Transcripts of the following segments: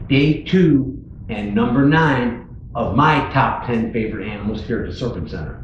day 2 and number 9 of my top 10 favorite animals here at the Serpent Center.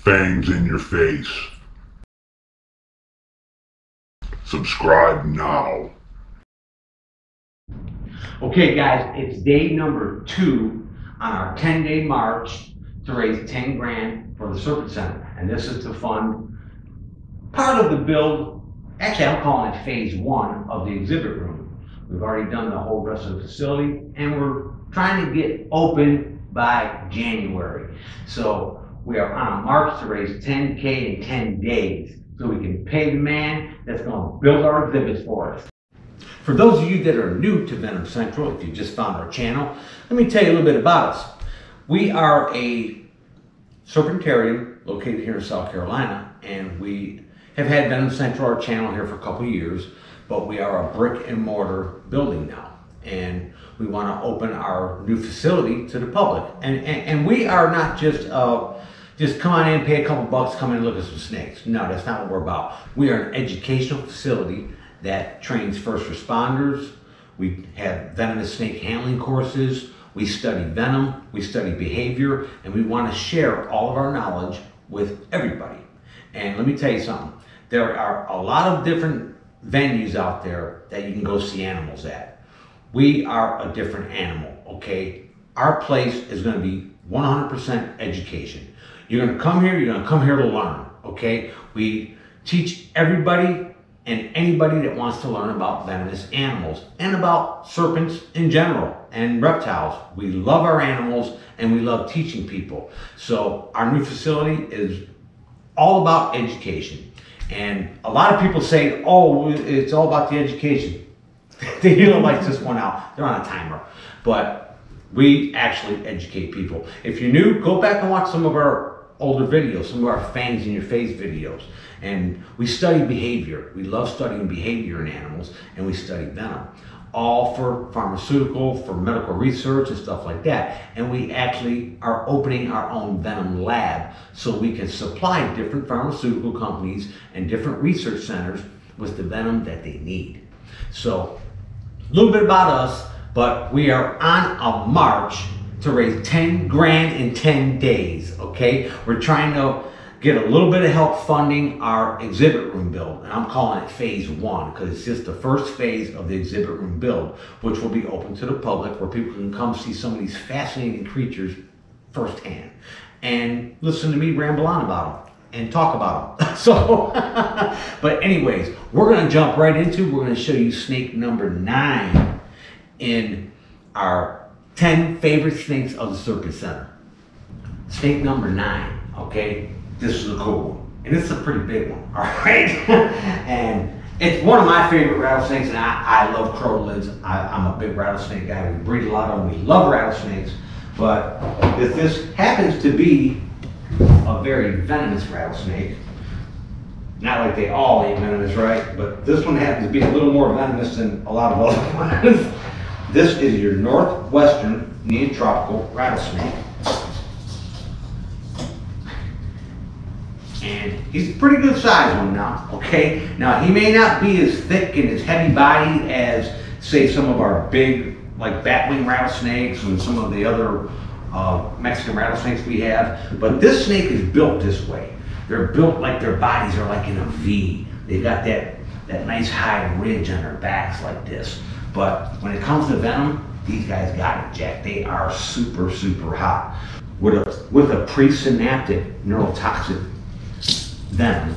Fangs in your face. Subscribe now. Okay guys, it's day number 2 on our 10-day march to raise 10 grand for the Serpent Center. And this is to fund part of the build. Actually, I'm calling it phase 1 of the exhibit room. We've already done the whole rest of the facility and we're trying to get open by January. So we are on a march to raise 10K in 10 days so we can pay the man that's going to build our exhibits for us. For those of you that are new to Venom Central, if you just found our channel, let me tell you a little bit about us. We are a serpentarium located here in South Carolina, and we have had Venom Central, our channel, here for a couple of years, but we are a brick and mortar building now. And we want to open our new facility to the public. And we are not just come on in, pay a couple bucks, come in and look at some snakes. No, that's not what we're about. We are an educational facility that trains first responders. We have venomous snake handling courses. We study venom, we study behavior, and we want to share all of our knowledge with everybody. And let me tell you something. There are a lot of different venues out there that you can go see animals at. We are a different animal, okay? Our place is going to be 100% education. You're going to come here, you're going to come here to learn, okay? We teach everybody and anybody that wants to learn about venomous animals and about serpents in general and reptiles. We love our animals and we love teaching people. So our new facility is all about education. And a lot of people say, oh, it's all about the education. They don't like this one out. They're on a timer. But we actually educate people. If you're new, go back and watch some of our older videos, some of our fangs in your face videos. And we study behavior. We love studying behavior in animals, and we study venom. All for pharmaceutical, for medical research and stuff like that. And we actually are opening our own venom lab so we can supply different pharmaceutical companies and different research centers with the venom that they need. So, a little bit about us, but we are on a march to raise 10 grand in 10 days, okay? We're trying to get a little bit of help funding our exhibit room build. And I'm calling it phase 1 because it's just the first phase of the exhibit room build, which will be open to the public where people can come see some of these fascinating creatures firsthand and listen to me ramble on about them and talk about them. So, but anyways, we're gonna jump right into, we're gonna show you snake number 9 in our 10 favorite snakes of the Serpent Center. Snake number 9, okay? This is a cool one. And it's a pretty big one, all right? And it's one of my favorite rattlesnakes, and I love Crotalus. I'm a big rattlesnake guy. We breed a lot of them. We love rattlesnakes. But if this happens to be a very venomous rattlesnake, not like they all ain't venomous, right? But this one happens to be a little more venomous than a lot of other ones. This is your Northwestern Neotropical Rattlesnake. And he's a pretty good size one now, okay? Now, he may not be as thick and as heavy bodied as, say, some of our big, like batwing rattlesnakes and some of the other Mexican rattlesnakes we have, but this snake is built this way. They're built like their bodies are like in a V. They've got that nice high ridge on their backs like this. But when it comes to venom, these guys got it, Jack. They are super, super hot. With a presynaptic neurotoxic venom,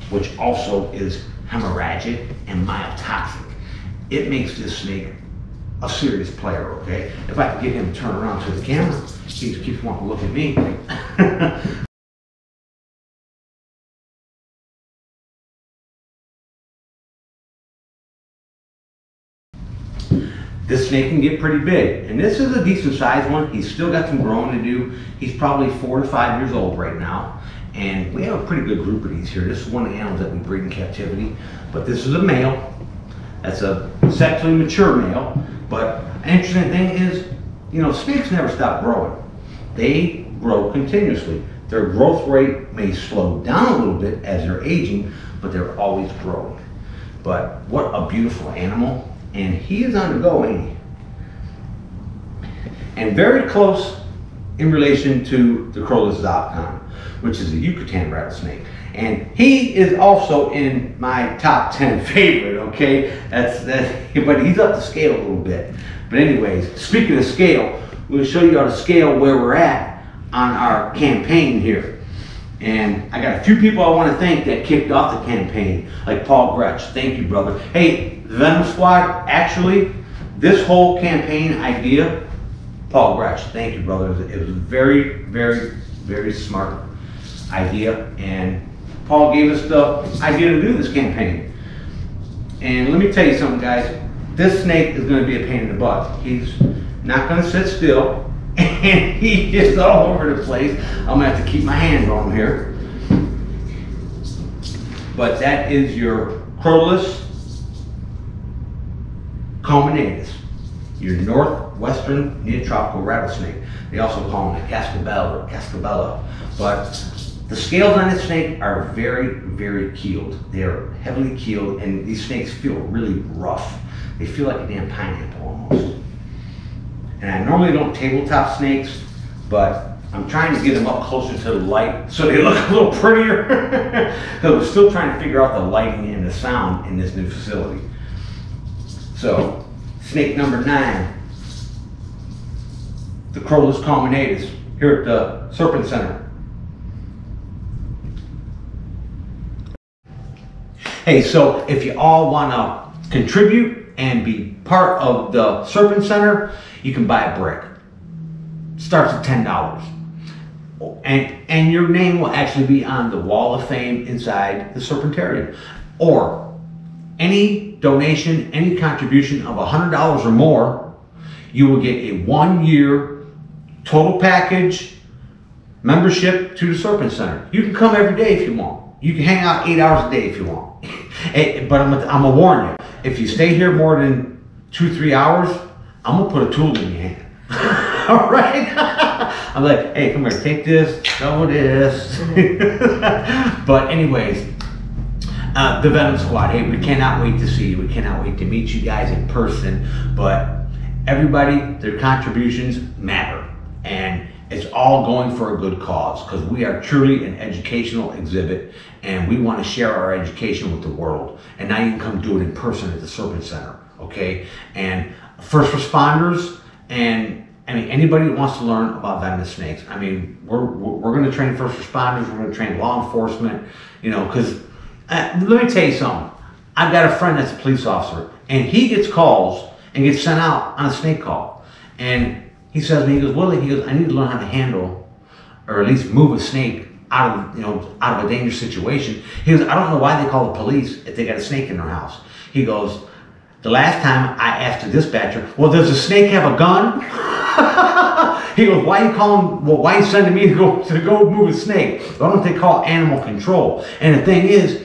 which also is hemorrhagic and myotoxic. It makes this snake a serious player, okay? If I can get him to turn around to the camera, he just keeps wanting to look at me. This snake can get pretty big, and this is a decent sized one. He's still got some growing to do. He's probably 4 to 5 years old right now, and we have a pretty good group of these here. This is one of the animals that we breed in captivity, but this is a male. That's a sexually mature male. But an interesting thing is, you know, snakes never stop growing. They grow continuously. Their growth rate may slow down a little bit as they're aging, but they're always growing. But what a beautiful animal. And he is on the go, ain't he? And very close in relation to the Crotalus zopicon, which is a Yucatan rattlesnake. And he is also in my top 10 favorite, okay? But he's up the scale a little bit. But anyways, speaking of scale, I'm going to show you how to scale where we're at on our campaign here. And I got a few people I want to thank that kicked off the campaign, like Paul Gretsch. Thank you, brother. Hey, the Venom Squad, actually, this whole campaign idea, Paul Gretsch, thank you, brother. It was a very, very, very smart idea. And Paul gave us the idea to do this campaign. And let me tell you something, guys. This snake is going to be a pain in the butt. He's not going to sit still. And he is all over the place. I'm going to have to keep my hands on him here. But that is your Crotalus culminatus, your northwestern neotropical rattlesnake. They also call him the cascabel or cascabella. But the scales on this snake are very, very keeled. They are heavily keeled, and these snakes feel really rough. They feel like a damn pineapple almost. And I normally don't tabletop snakes, but I'm trying to get them up closer to the light so they look a little prettier. Because we're still trying to figure out the lighting and the sound in this new facility. So, snake number 9, the Crotalus culminatus, here at the Serpent Center. Hey, so if you all want to contribute and be part of the Serpent Center, you can buy a brick. Starts at $10. And your name will actually be on the wall of fame inside the Serpentarium. Or any donation, any contribution of $100 or more, you will get a 1-year total package membership to the Serpent Center. You can come every day if you want. You can hang out 8 hours a day if you want. But I'm gonna warn you, if you stay here more than 2-3 hours, I'm gonna put a tool in your hand. All right? I'm like, hey, come here, take this, throw this. But anyways, the Venom Squad, hey, we cannot wait to see you. We cannot wait to meet you guys in person. But everybody, their contributions matter. And it's all going for a good cause, because we are truly an educational exhibit, and we want to share our education with the world. And now you can come do it in person at the Serpent Center, okay? And first responders, and I mean anybody that wants to learn about venomous snakes. I mean, we're going to train first responders. We're going to train law enforcement. You know, because let me tell you something. I've got a friend that's a police officer, and he gets calls and gets sent out on a snake call, and he says to me, he goes, Willie, he goes, I need to learn how to handle, or at least move a snake out of, you know, out of a dangerous situation. He goes, I don't know why they call the police if they got a snake in their house. He goes, the last time I asked the dispatcher, well, does the snake have a gun? He goes, why are you calling, well, why are you sending me to go move a snake? Why don't they call animal control? And the thing is,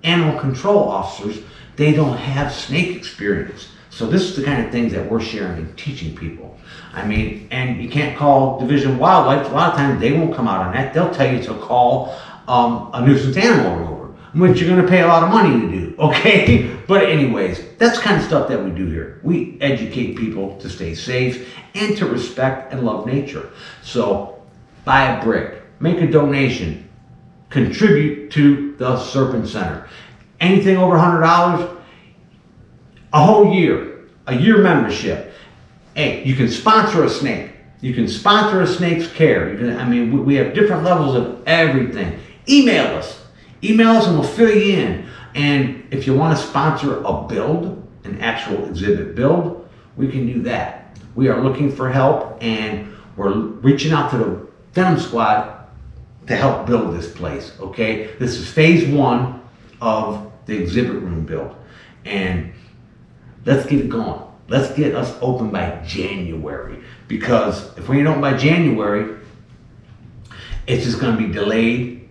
animal control officers, they don't have snake experience. So this is the kind of things that we're sharing and teaching people. I mean, and you can't call Division of Wildlife. A lot of times they won't come out on that. They'll tell you to call a nuisance animal remover, which you're going to pay a lot of money to do, okay? But anyways, that's the kind of stuff that we do here. We educate people to stay safe and to respect and love nature. So buy a brick, make a donation, contribute to the Serpent Center. Anything over $100, a whole year, a year membership. Hey, you can sponsor a snake. You can sponsor a snake's care. You can, I mean, we have different levels of everything. Email us. Email us and we'll fill you in. And if you want to sponsor a build, an actual exhibit build, we can do that. We are looking for help, and we're reaching out to the Venom Squad to help build this place, okay? This is phase 1 of the exhibit room build. And let's get it going. Let's get us open by January, because if we ain't open by January, it's just going to be delayed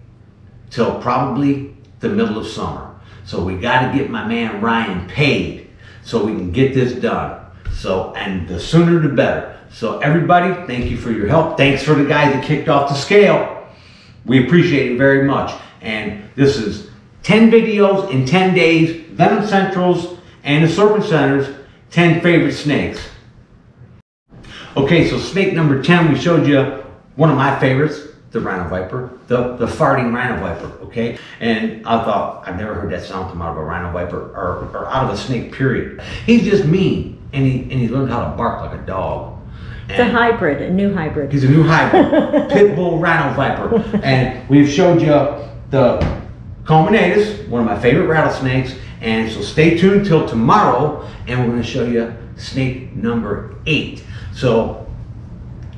till probably the middle of summer. So we got to get my man Ryan paid so we can get this done. So, and the sooner the better. So everybody, thank you for your help. Thanks for the guys that kicked off the scale. We appreciate it very much. And this is 10 videos in 10 days, Venom Centrals and the Serpent Centers, 10 favorite snakes. Okay, so snake number 10, we showed you one of my favorites, the rhino viper, the farting rhino viper, okay? And I thought, I've never heard that sound come out of a rhino viper or out of a snake, period. He's just mean, and he learned how to bark like a dog. It's a hybrid, a new hybrid. He's a new hybrid, pit bull rhino viper. And we've showed you the culminatus, one of my favorite rattlesnakes. And so stay tuned till tomorrow, and we're gonna show you snake number 8. So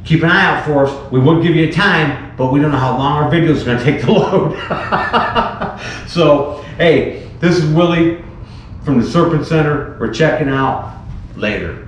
keep an eye out for us. We will give you a time, but we don't know how long our video is gonna take to load. So, hey, this is Willie from the Serpent Center. We're checking out. Later.